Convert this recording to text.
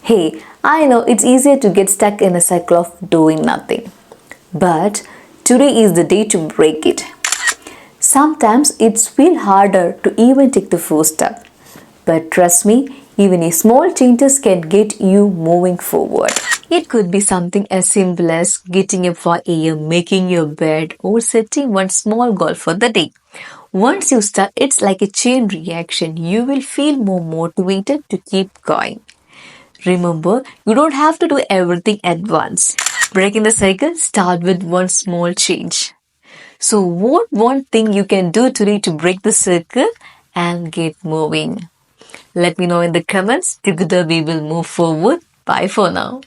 Hey, I know it's easier to get stuck in a cycle of doing nothing. But today is the day to break it. Sometimes it's feel harder to even take the first step. But trust me, even a small changes can get you moving forward. It could be something as simple as getting up for AM, making your bed, or setting one small goal for the day. Once you start, it's like a chain reaction. You will feel more motivated to keep going. Remember, you don't have to do everything at once. Breaking the cycle, start with one small change. So, what one thing you can do today to break the circle and get moving? Let me know in the comments. Together we will move forward. Bye for now.